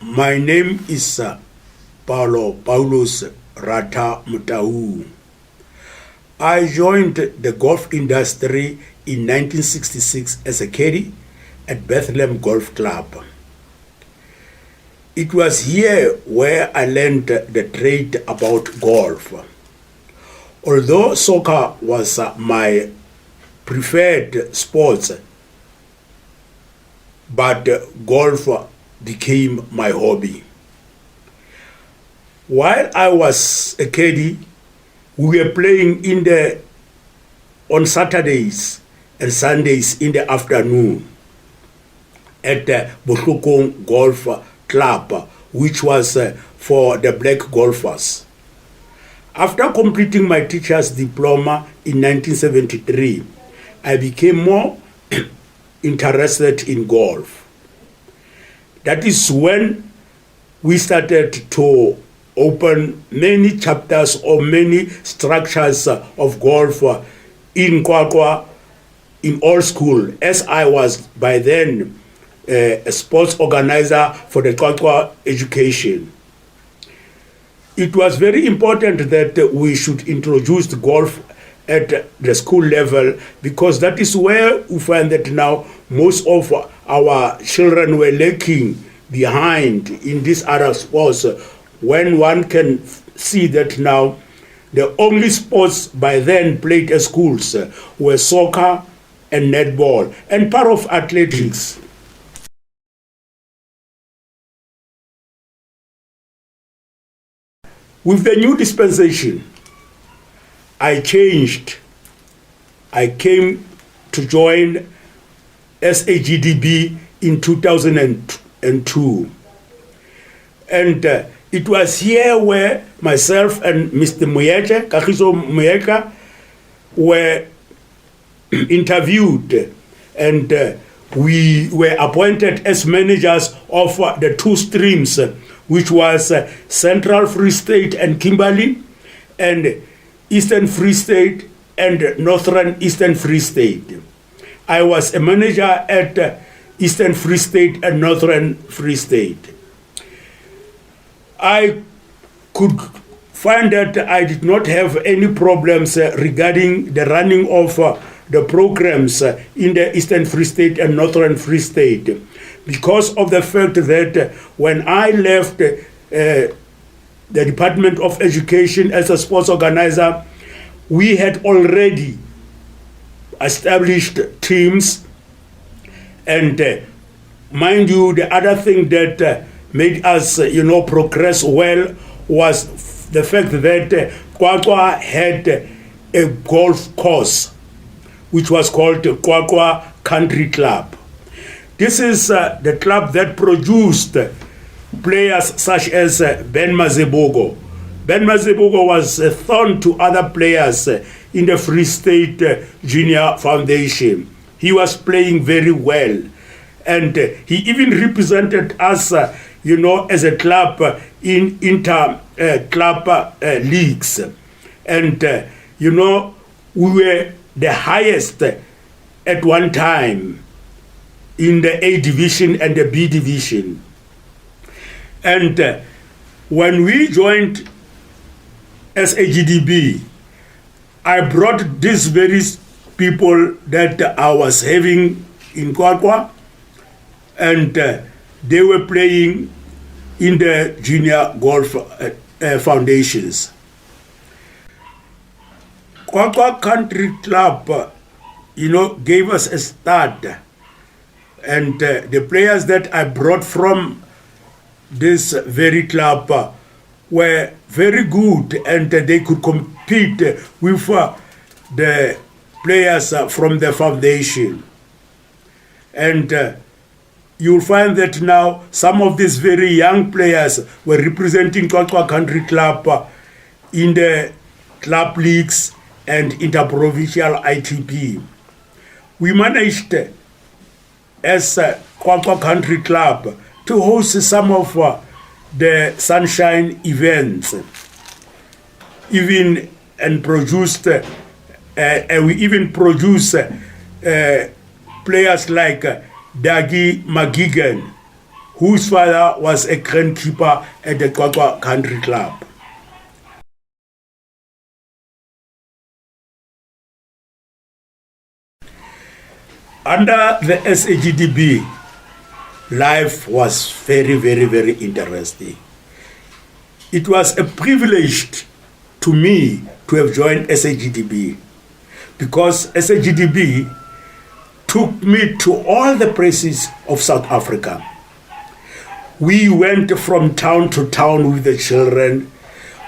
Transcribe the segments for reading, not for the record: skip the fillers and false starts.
My name is Palo Paulose Ratha Motaung. I joined the golf industry in 1966 as a caddy at Bethlehem Golf Club. It was here where I learned the trade about golf. Although soccer was my preferred sport, but golf became my hobby. While I was a caddy, we were playing on Saturdays and Sundays in the afternoon at the Bohlokong Golf Club, which was for the black golfers. After completing my teacher's diploma in 1973, I became more interested in golf. That is when we started to open many chapters or many structures of golf in Qwaqwa, in old school, as I was by then a sports organizer for the Qwaqwa education. It was very important that we should introduce the golf at the school level, because that is where we find that now most of our children were lacking behind in these other sports, when one can see that now the only sports by then played at schools were soccer and netball and part of athletics. With the new dispensation, I changed. I came to join SAGDB in 2002. And it was here where myself and Mr. Muyeke, Kagiso Muyeka, were interviewed, and we were appointed as managers of the two streams, which was Central Free State and Kimberley, and Eastern Free State and Northern Eastern Free State. I was a manager at Eastern Free State and Northern Free State. I could find that I did not have any problems regarding the running of the programs in the Eastern Free State and Northern Free State, because of the fact that when I left the Department of Education as a sports organizer, we had already established teams. And mind you, the other thing that made us progress well was the fact that Qwaqwa had a golf course which was called Qwaqwa Country Club. This is the club that produced players such as Ben Mazebogo. Ben Mazebogo was a thorn to other players in the Free State Junior Foundation. He was playing very well, and he even represented us, as a club in inter-club leagues. And, we were the highest at one time in the A division and the B division. And when we joined SAGDB, I brought these very people that I was having in Qwaqwa, and they were playing in the junior golf foundations. Qwaqwa Country Club, gave us a start, and the players that I brought from this very club were very good, and they could compete with the players from the foundation. And you'll find that now some of these very young players were representing Qwaqwa Country Club in the club leagues and interprovincial ITP. We managed, as Qwaqwa Country Club, to host some of the sunshine events, and produced, we even produced players like Dagi McGigan, whose father was a grandkeeper at the Qwaqwa Country Club. Under the SAGDB, life was very, very, very interesting. It was a privilege to me to have joined SAGDB because SAGDB took me to all the places of South Africa. We went from town to town with the children.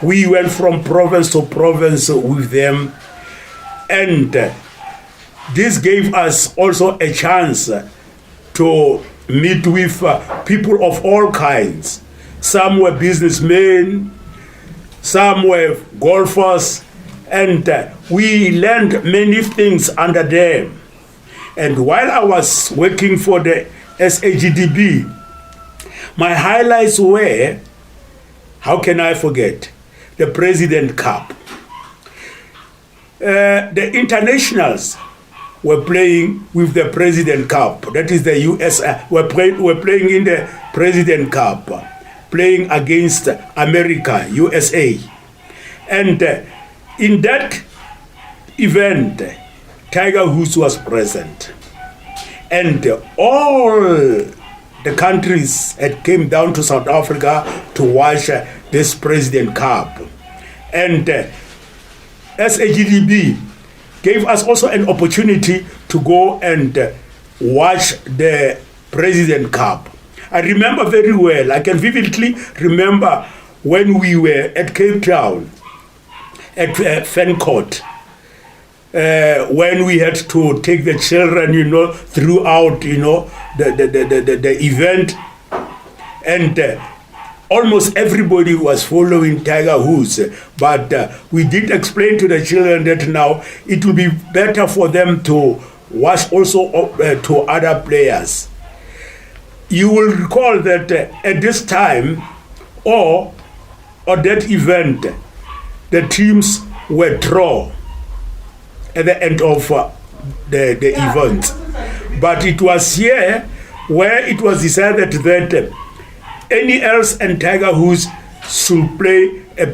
We went from province to province with them. And this gave us also a chance to meet with people of all kinds. Some were businessmen, some were golfers, and we learned many things under them. And while I was working for the SAGDB, my highlights were, how can I forget, the President Cup. The internationals were playing with the President Cup. That is the US, were playing in the President Cup, playing against America, USA. And in that event, Tiger Woods was present. And all the countries had came down to South Africa to watch this President Cup. And SAGDB gave us also an opportunity to go and watch the President Cup. I remember very well, I can vividly remember when we were at Cape Town, at Fancourt, when we had to take the children, throughout, the event, and almost everybody was following Tiger Woods. But we did explain to the children that now it will be better for them to watch also to other players. You will recall that at this time, or that event, the teams were drawn at the end of the event. But it was here where it was decided that any else and Tiger Woods should play a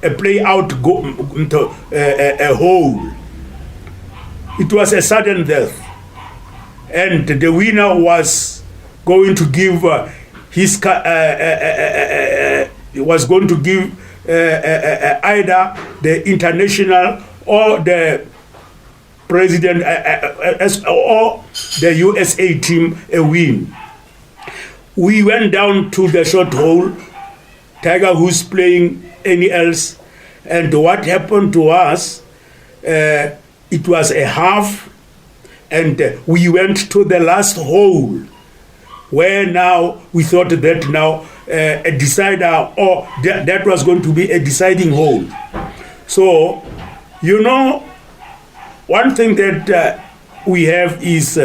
play out a hole. It was a sudden death, and the winner was going to give either the international or the president or the USA team a win. We went down to the short hole, Tiger Woods playing any else, and what happened to us, it was a half, and we went to the last hole, where now we thought that now a decider, or that was going to be a deciding hole. So, one thing that we have is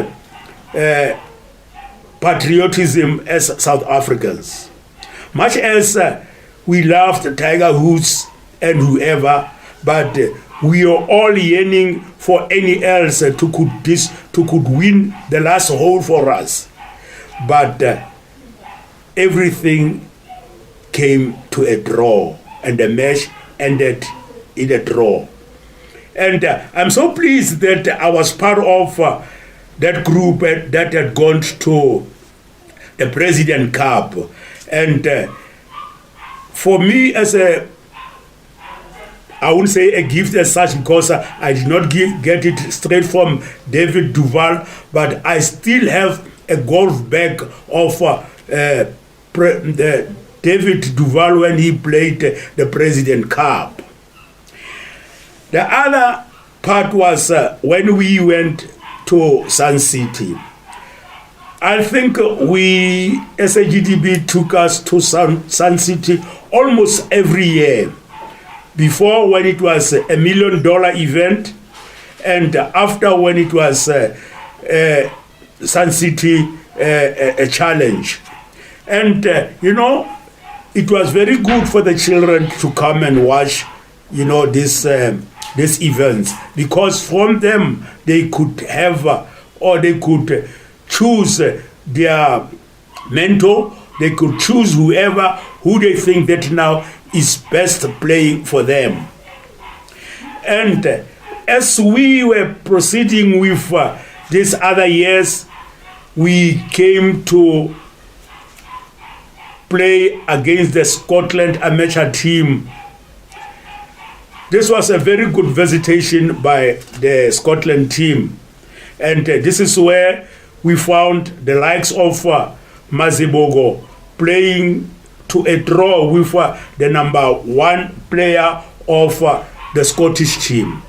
patriotism as South Africans. Much as we loved Tiger Woods and whoever, but we are all yearning for any else to could win the last hole for us. But everything came to a draw, and the match ended in a draw. And I'm so pleased that I was part of that group that had gone to the President Cup. And for me, as I wouldn't say a gift as such, because I did not get it straight from David Duval, but I still have a golf bag of David Duval when he played the President Cup. The other part was when we went to Sun City. I think SAGDB took us to Sun City almost every year. Before, when it was $1 million event, and after, when it was Sun City a challenge. And it was very good for the children to come and watch these events, because from them they could have or they could choose their mentor. They could choose who they think that now is best playing for them. And as we were proceeding with these other years, we came to play against the Scotland amateur team. This was a very good visitation by the Scotland team. And this is where we found the likes of Mazibogo playing to a draw with the number 1 player of the Scottish team.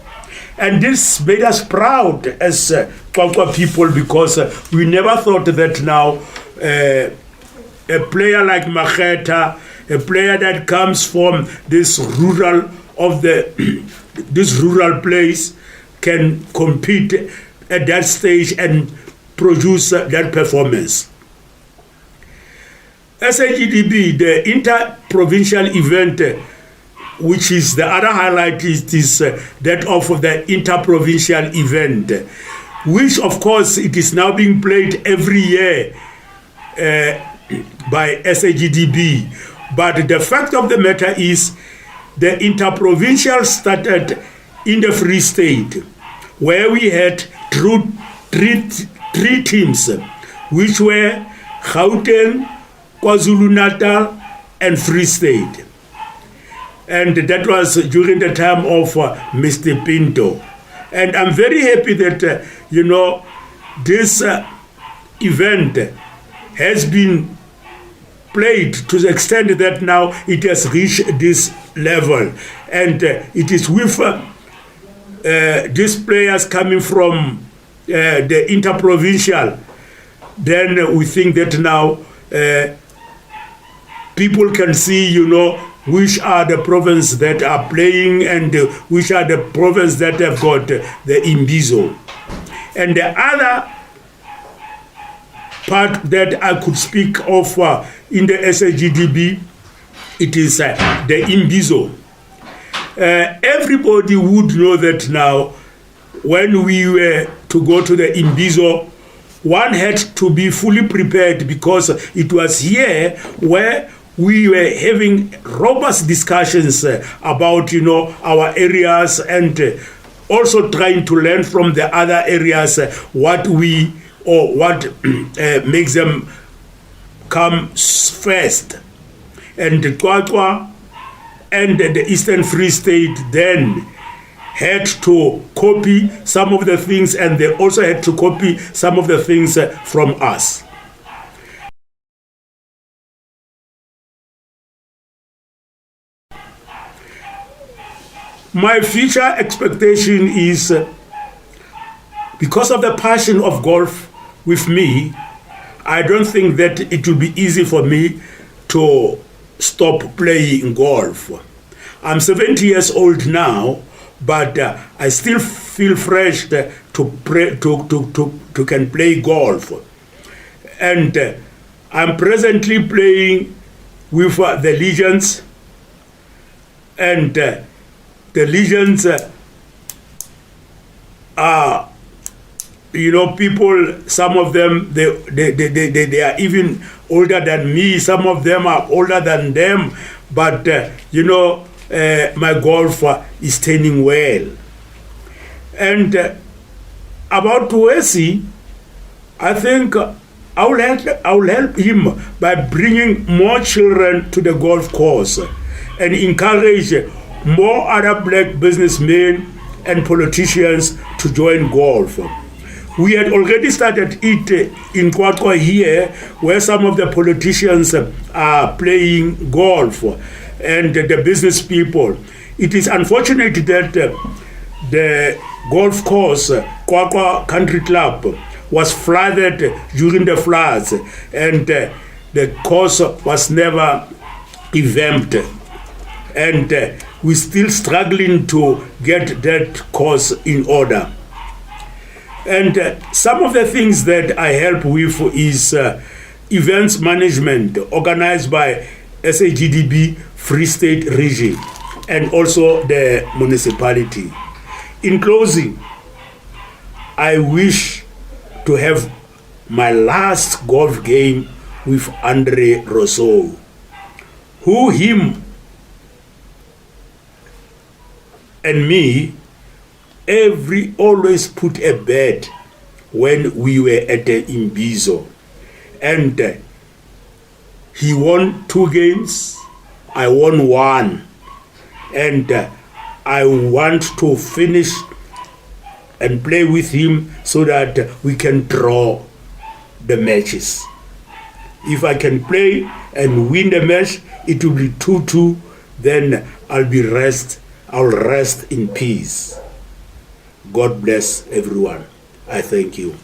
And this made us proud as Qwaqwa people, because we never thought that now a player like Maketa, a player that comes from this rural this rural place, can compete at that stage and produce that performance. SAGDB, the inter-provincial event, which is the other highlight, is that of the inter-provincial event, which of course it is now being played every year by SAGDB. But the fact of the matter is the inter-provincial started in the Free State, where we had three teams, which were Gauteng, KwaZulu-Natal, and Free State. And that was during the time of Mr. Pinto. And I'm very happy that, this event has been played to the extent that now it has reached this level. And it is with these players coming from the interprovincial, then we think that now people can see, which are the provinces that are playing and which are the provinces that have got the Imbizo. And the other part that I could speak of in the SAGDB, it is the Imbizo. Everybody would know that now when we were to go to the Imbizo, one had to be fully prepared, because it was here where we were having robust discussions about, our areas, and also trying to learn from the other areas what makes them come first. And the Qwaqwa and the Eastern Free State then had to copy some of the things, and they also had to copy some of the things from us. My future expectation is, because of the passion of golf with me, I don't think that it will be easy for me to stop playing golf. I'm 70 years old now, but I still feel fresh to can play golf. And I'm presently playing with the Legions, and the Legions are, people, some of them, they are even older than me, some of them are older than them, but, my golf is turning well. And about Tuesi, I think I will help him by bringing more children to the golf course and encourage more other black businessmen and politicians to join golf. We had already started it in Qwaqwa here, where some of the politicians are playing golf and the business people. It is unfortunate that the golf course, Qwaqwa Country Club, was flooded during the floods, and the course was never revamped. And we're still struggling to get that course in order. And some of the things that I help with is events management organized by SAGDB Free State region and also the municipality. In closing, I wish to have my last golf game with Andre Rousseau, who him and me always put a bet when we were at the Imbizo, and he won 2 games, I won 1, and I want to finish and play with him so that we can draw the matches. If I can play and win the match, it will be 2-2, then I'll rest in peace. God bless everyone. I thank you.